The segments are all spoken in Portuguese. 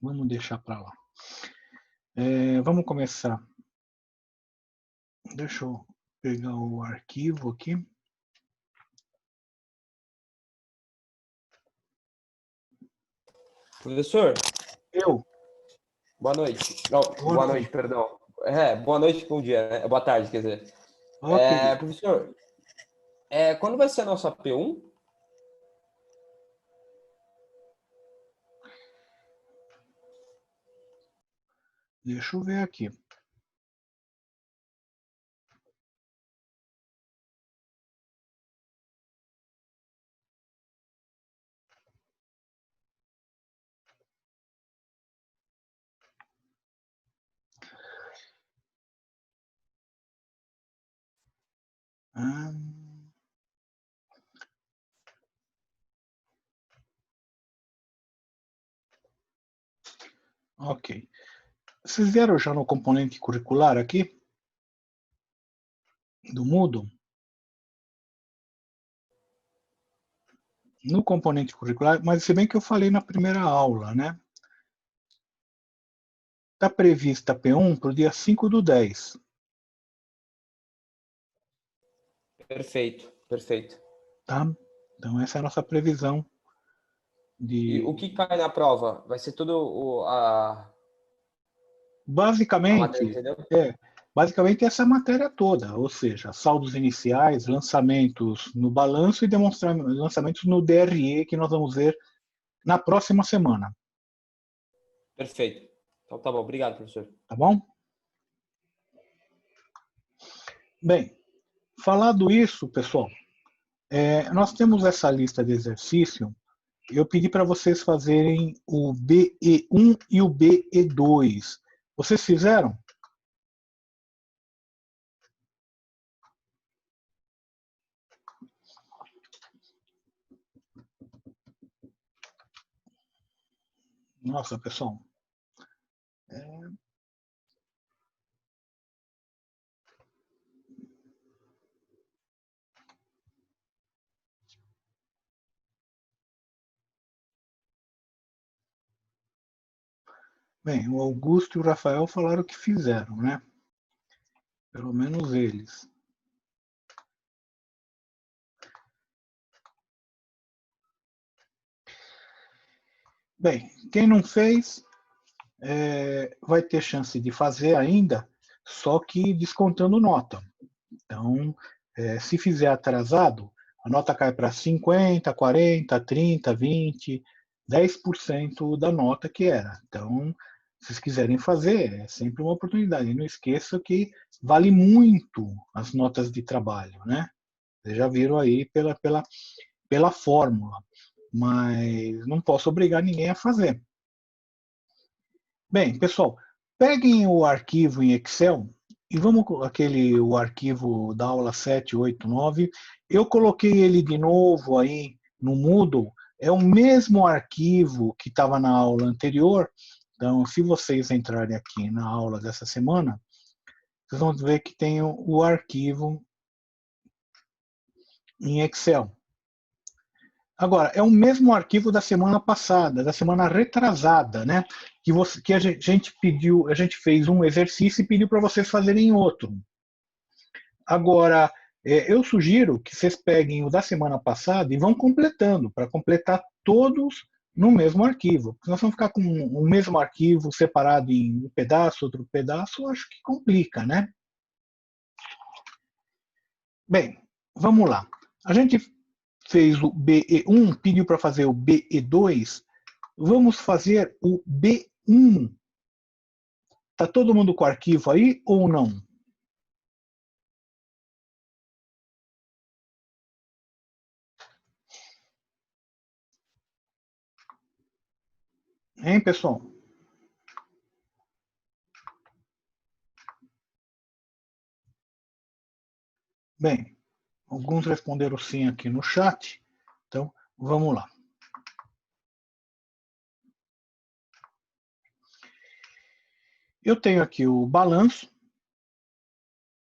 Vamos deixar para lá. Vamos começar. Deixa eu pegar o arquivo aqui. Professor, Eu. boa noite. Não, boa noite, perdão. Boa noite, bom dia, né? Boa tarde, quer dizer. Ok. Professor, quando vai ser a nossa P1? Deixa eu ver aqui. Ok. Vocês vieram já no componente curricular aqui? Do Moodle? No componente curricular, mas se bem que eu falei na primeira aula, né? Está prevista a P1 para o dia 5/10. Perfeito, perfeito. Tá? Então essa é a nossa previsão. E o que cai na prova? Vai ser tudo a matéria, Basicamente, entendeu? basicamente essa matéria toda, ou seja, saldos iniciais, lançamentos no balanço e lançamentos no DRE que nós vamos ver na próxima semana. Perfeito. Então tá bom, obrigado, professor. Tá bom? Bem, falado isso, pessoal, nós temos essa lista de exercício. Eu pedi para vocês fazerem o BE1 e o BE2. Vocês fizeram? Nossa, pessoal. Bem, o Augusto e o Rafael falaram que fizeram, né? Pelo menos eles. Bem, quem não fez vai ter chance de fazer ainda, só que descontando nota. Então, se fizer atrasado, a nota cai para 50, 40, 30, 20, 10% da nota que era. Então, se vocês quiserem fazer, é sempre uma oportunidade. E não esqueça que vale muito as notas de trabalho, né? Vocês já viram aí pela fórmula, mas não posso obrigar ninguém a fazer. Bem, pessoal, peguem o arquivo em Excel e vamos o arquivo da aula 7, 8, 9. Eu coloquei ele de novo aí no Moodle. É o mesmo arquivo que estava na aula anterior. Então, se vocês entrarem aqui na aula dessa semana, vocês vão ver que tem o arquivo em Excel. Agora, é o mesmo arquivo da semana passada, da semana retrasada, né? Que a gente pediu, a gente fez um exercício e pediu para vocês fazerem outro. Agora, eu sugiro que vocês peguem o da semana passada e vão completando, para completar todos no mesmo arquivo. Porque nós vamos ficar com o mesmo arquivo separado em um pedaço, outro pedaço, acho que complica, né? Bem, vamos lá. A gente fez o BE1, pediu para fazer o BE2, vamos fazer o B1. Está todo mundo com o arquivo aí ou não? Hein, pessoal? Bem, alguns responderam sim aqui no chat, então vamos lá. Eu tenho aqui o balanço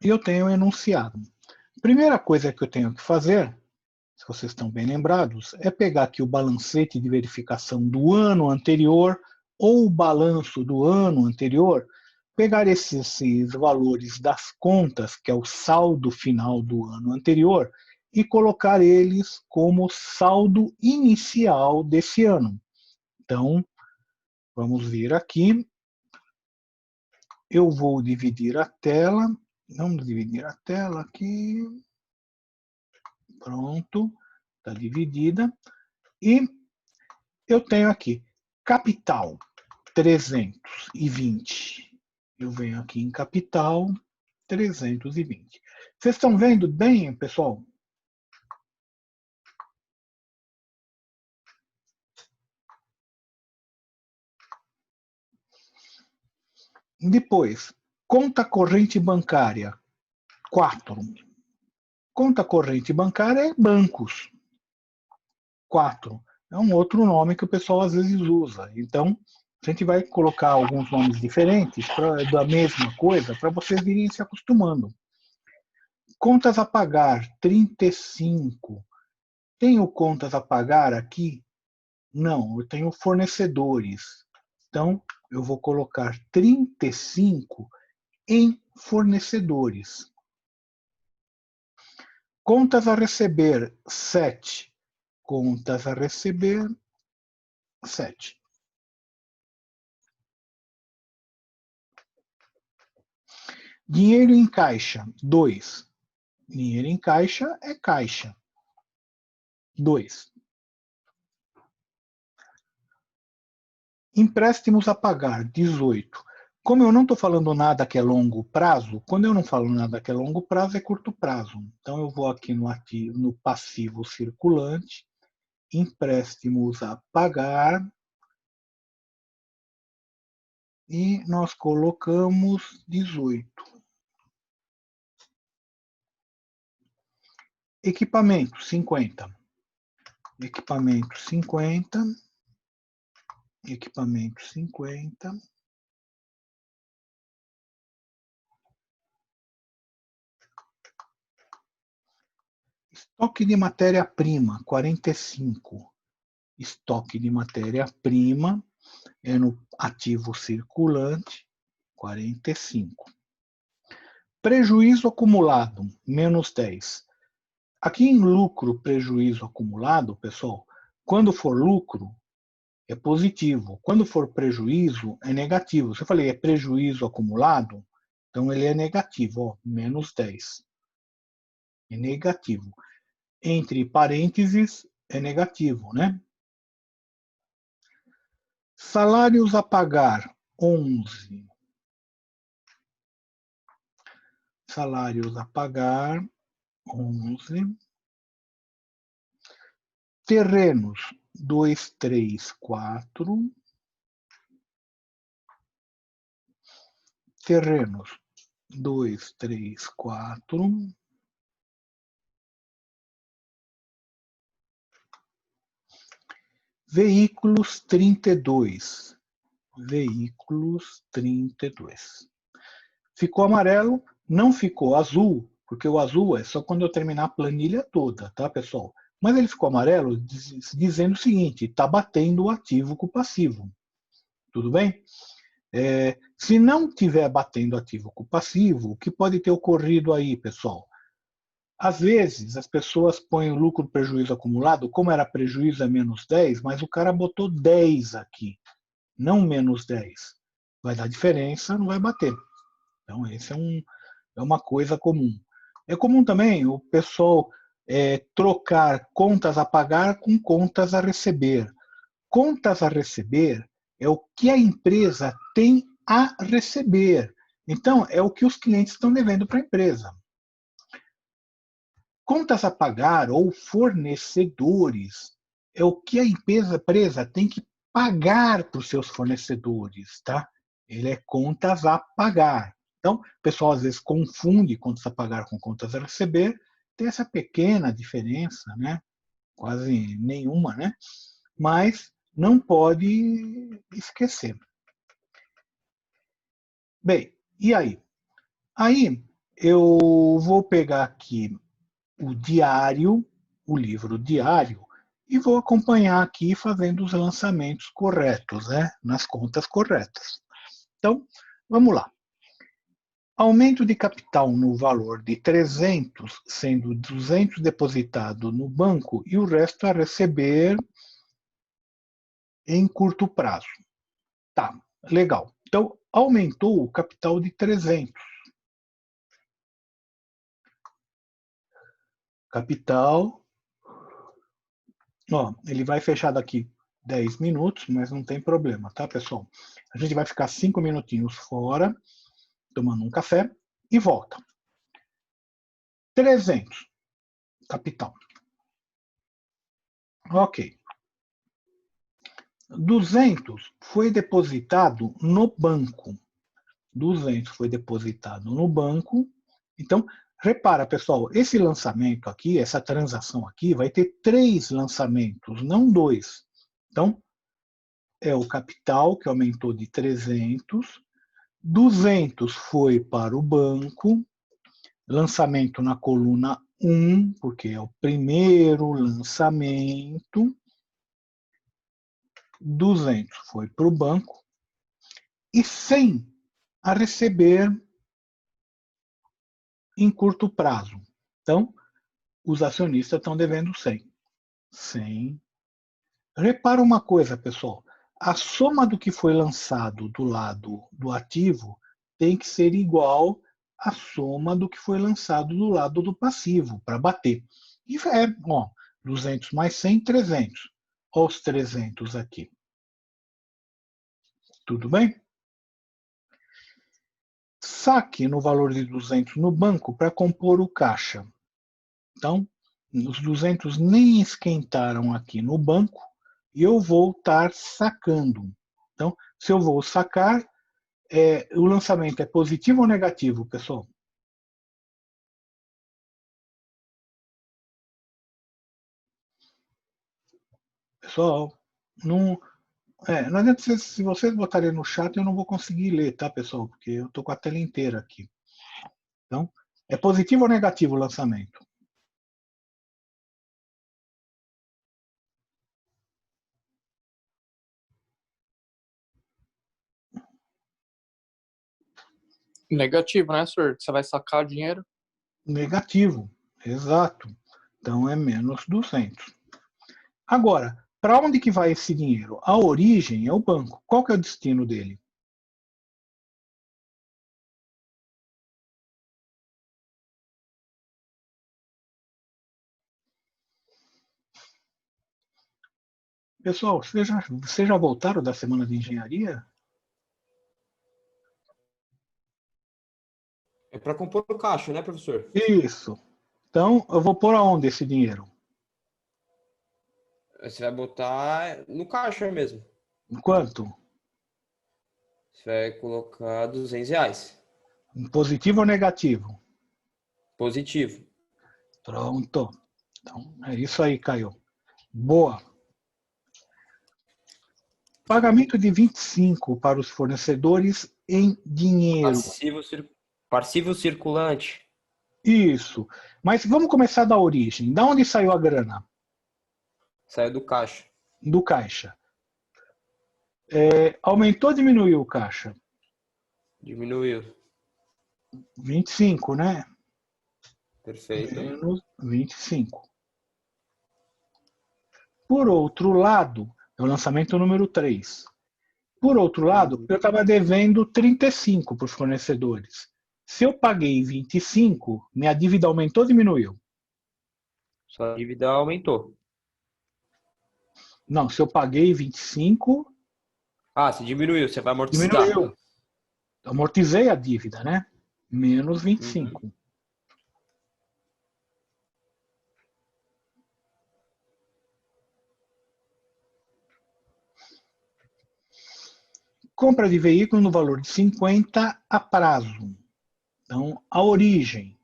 e eu tenho o enunciado. Primeira coisa que eu tenho que fazer, se vocês estão bem lembrados, é pegar aqui o balancete de verificação do ano anterior ou o balanço do ano anterior, pegar esses valores das contas, que é o saldo final do ano anterior, e colocar eles como saldo inicial desse ano. Então, vamos ver aqui. Eu vou dividir a tela. Vamos dividir a tela aqui. Pronto, está dividida. E eu tenho aqui capital 320. Eu venho aqui em capital 320. Vocês estão vendo bem, pessoal? Depois, conta corrente bancária 4. Conta corrente bancária é bancos. 4. É um outro nome que o pessoal às vezes usa. Então, a gente vai colocar alguns nomes diferentes da mesma coisa para vocês irem se acostumando. Contas a pagar, 35. Tenho contas a pagar aqui? Não, eu tenho fornecedores. Então, eu vou colocar 35 em fornecedores. Contas a receber, 7. Contas a receber, 7. Dinheiro em caixa, 2. Dinheiro em caixa é caixa. 2. Empréstimos a pagar, 18. Como eu não estou falando nada que é longo prazo, quando eu não falo nada que é longo prazo, é curto prazo. Então eu vou aqui no passivo circulante, empréstimos a pagar, e nós colocamos 18. Equipamento, 50. Equipamento, 50. Equipamento, 50. Estoque de matéria-prima, 45. Estoque de matéria-prima é no ativo circulante, 45. Prejuízo acumulado, menos 10. Aqui em lucro, prejuízo acumulado, pessoal, quando for lucro, é positivo. Quando for prejuízo, é negativo. Se eu falei é prejuízo acumulado, então ele é negativo, ó, menos 10. É negativo. Entre parênteses, é negativo, né? Salários a pagar, 11. Salários a pagar, 11. Terrenos, 2, 3, 4. Terrenos, 2, 3, 4. Veículos, 32. Veículos, 32. Ficou amarelo, não ficou azul, porque o azul é só quando eu terminar a planilha toda, tá, pessoal? Mas ele ficou amarelo dizendo o seguinte, está batendo o ativo com o passivo. Tudo bem? Se não tiver batendo ativo com o passivo, o que pode ter ocorrido aí, pessoal? Às vezes, as pessoas põem o lucro prejuízo acumulado, como era prejuízo é menos 10, mas o cara botou 10 aqui, não menos 10. Vai dar diferença, não vai bater. Então, esse é uma coisa comum. É comum também o pessoal trocar contas a pagar com contas a receber. Contas a receber é o que a empresa tem a receber. Então, é o que os clientes estão devendo para a empresa. Contas a pagar ou fornecedores é o que a empresa tem que pagar para os seus fornecedores, tá? Ele é contas a pagar. Então, o pessoal às vezes confunde contas a pagar com contas a receber, tem essa pequena diferença, né? Quase nenhuma, né? Mas não pode esquecer. Bem, e aí? Aí eu vou pegar aqui o diário, o livro diário, e vou acompanhar aqui fazendo os lançamentos corretos, né? Nas contas corretas. Então, vamos lá. Aumento de capital no valor de 300, sendo 200 depositado no banco e o resto a receber em curto prazo. Tá, legal. Então, aumentou o capital de 300. Capital, ó, ele vai fechar daqui 10 minutos, mas não tem problema, tá, pessoal? A gente vai ficar 5 minutinhos fora, tomando um café, e volta. 300, capital. Ok. 200 foi depositado no banco. 200 foi depositado no banco. Então, repara, pessoal, esse lançamento aqui, essa transação aqui, vai ter 3 lançamentos, não 2. Então, é o capital que aumentou de 300, 200 foi para o banco, lançamento na coluna 1, porque é o primeiro lançamento, 200 foi para o banco, e 100 a receber em curto prazo. Então, os acionistas estão devendo 100. 100. Repara uma coisa, pessoal. A soma do que foi lançado do lado do ativo tem que ser igual à soma do que foi lançado do lado do passivo, para bater. E é, ó, 200 mais 100, 300. Olha os 300 aqui. Tudo bem? Saque no valor de 200 no banco para compor o caixa. Então, os 200 nem esquentaram aqui no banco e eu vou estar sacando. Então, se eu vou sacar, o lançamento é positivo ou negativo, pessoal? Pessoal, não adianta se vocês botarem no chat, eu não vou conseguir ler, tá, pessoal? Porque eu estou com a tela inteira aqui. Então, é positivo ou negativo o lançamento? Negativo, né, senhor? Você vai sacar o dinheiro? Negativo, exato. Então é menos 200. Agora, para onde que vai esse dinheiro? A origem é o banco. Qual que é o destino dele? Pessoal, vocês já voltaram da semana de engenharia? É para compor o caixa, né, professor? Isso. Então, eu vou pôr aonde esse dinheiro? Você vai botar no caixa mesmo. Quanto? Você vai colocar R$ 200. Positivo ou negativo? Positivo. Pronto. Então, é isso aí, Caio. Boa. Pagamento de 25 para os fornecedores em dinheiro. Passivo circulante. Isso. Mas vamos começar da origem. Da onde saiu a grana? Saiu do caixa. Do caixa. Aumentou ou diminuiu o caixa? Diminuiu. 25, né? Perfeito. Menos 25. Por outro lado, é o lançamento número 3. Por outro lado, eu estava devendo 35 para os fornecedores. Se eu paguei 25, minha dívida aumentou ou diminuiu? Sua dívida aumentou. Não, se eu paguei 25, Ah, se diminuiu, você vai amortizar. diminuiu. Amortizei a dívida, né? Menos 25. Compra de veículo no valor de 50 a prazo. Então, a origem.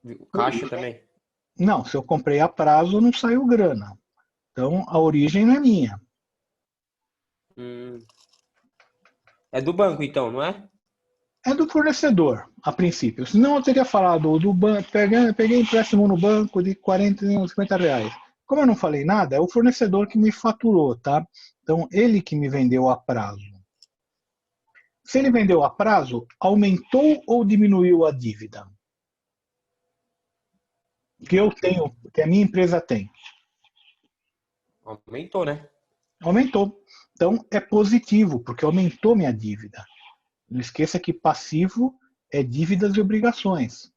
O caixa também. Não, se eu comprei a prazo, não saiu grana. Então, a origem não é minha. É do banco, então, não é? É do fornecedor, a princípio. Senão eu teria falado do banco, peguei empréstimo no banco de 40, 50 reais. Como eu não falei nada, é o fornecedor que me faturou, tá? Então, ele que me vendeu a prazo. Se ele vendeu a prazo, aumentou ou diminuiu a dívida? Que eu tenho, que a minha empresa tem. Aumentou, né? Aumentou. Então, é positivo, porque aumentou minha dívida. Não esqueça que passivo é dívidas e obrigações.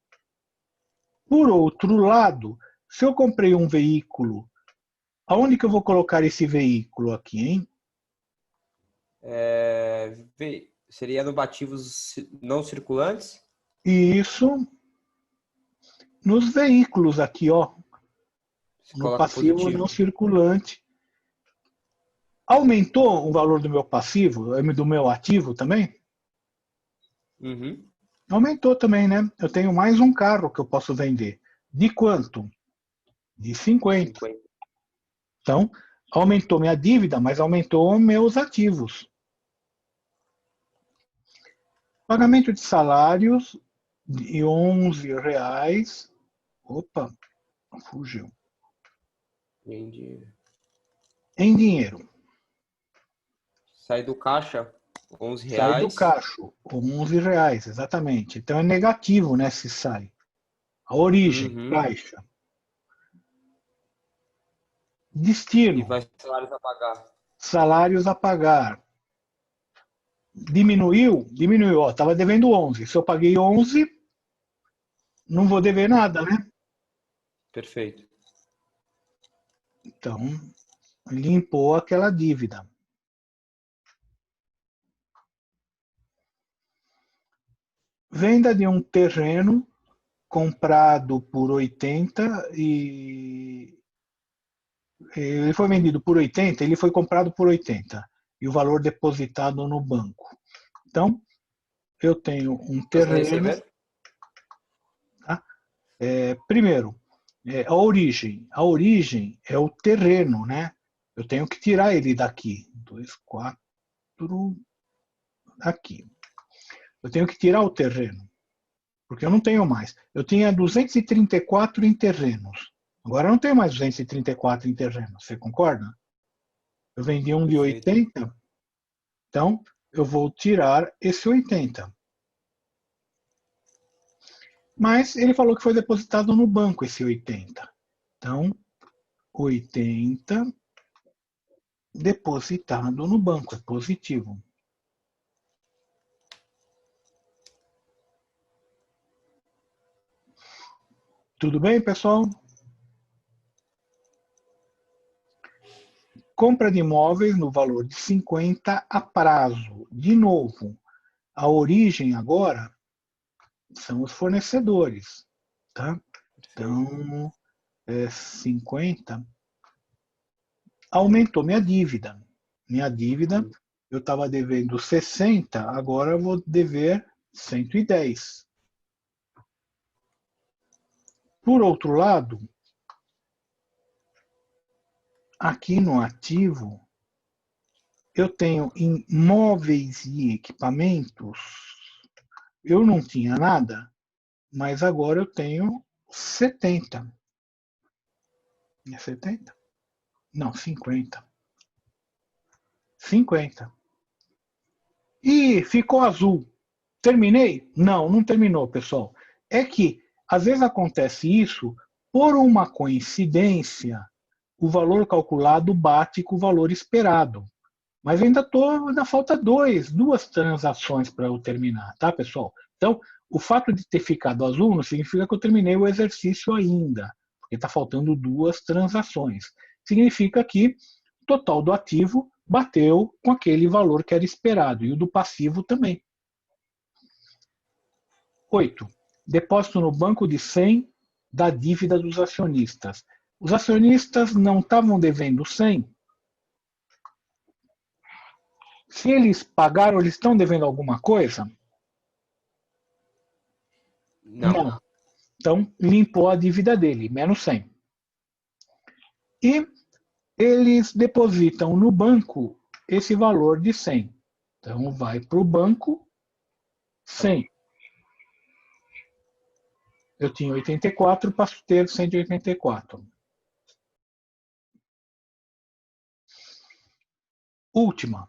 Por outro lado, se eu comprei um veículo, aonde que eu vou colocar esse veículo aqui, hein? Seria no ativos não circulantes? Isso nos veículos aqui, ó, Você no coloca passivo não positivo. circulante. Aumentou o valor do meu passivo, do meu ativo também? Uhum. Aumentou também, né? Eu tenho mais um carro que eu posso vender. De quanto? De 50. 50. Então, aumentou minha dívida, mas aumentou meus ativos. Pagamento de salários de R$ 11. Opa, fugiu. Entendi. Em dinheiro. Sai do caixa, R$ Sai do 11. caixa, R$ 11, exatamente. Então é negativo, né, se sai. A origem, Uhum. caixa. E Destino, vai salários a pagar. salários a pagar. Diminuiu? Diminuiu. Estava devendo 11. Se eu paguei 11, não vou dever nada, né? Perfeito. Então, limpou aquela dívida. Venda de um terreno comprado por 80 e ele foi vendido por 80, ele foi comprado por 80 e o valor depositado no banco. Então, eu tenho um Você terreno, receber? tá? Primeiro, a origem. A origem é o terreno, né? Eu tenho que tirar ele daqui. 2, 4, aqui. Eu tenho que tirar o terreno, porque eu não tenho mais. Eu tinha 234 em terrenos. Agora eu não tenho mais 234 em terrenos. Você concorda? Eu vendi um de Perfeito. 80, então eu vou tirar esse 80. Mas ele falou que foi depositado no banco esse 80. Então, 80 depositado no banco, é positivo. Tudo bem, pessoal? Compra de imóveis no valor de 50 a prazo. De novo, a origem agora são os fornecedores. Tá? Perfeito. Então, 50 aumentou minha dívida. Minha dívida, eu estava devendo 60, agora eu vou dever 110. Por outro lado, aqui no ativo, eu tenho em móveis e equipamentos, eu não tinha nada, mas agora eu tenho 70. É 70? Não, 50. 50. E ficou azul. Terminei? Não, não terminou, pessoal. É que, às vezes acontece isso, por uma coincidência, o valor calculado bate com o valor esperado. Mas ainda falta duas transações para eu terminar, tá, pessoal? Então, o fato de ter ficado azul não significa que eu terminei o exercício ainda, porque está faltando duas transações. Significa que o total do ativo bateu com aquele valor que era esperado, e o do passivo também. 8. Depósito no banco de 100 da dívida dos acionistas. Os acionistas não estavam devendo 100. Se eles pagaram, eles estão devendo alguma coisa? Não. Não. Então, limpou a dívida dele, menos 100. E eles depositam no banco esse valor de 100. Então, vai para o banco 100. Eu tinha 84, passo a ter 184. Última.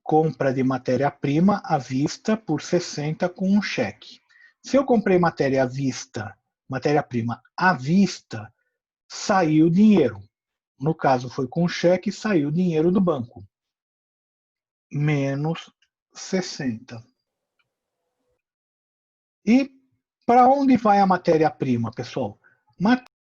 Compra de matéria-prima à vista por 60 com um cheque. Se eu comprei matéria-prima à vista, saiu o dinheiro. No caso, foi com cheque, saiu o dinheiro do banco. Menos 60. E para onde vai a matéria-prima, pessoal?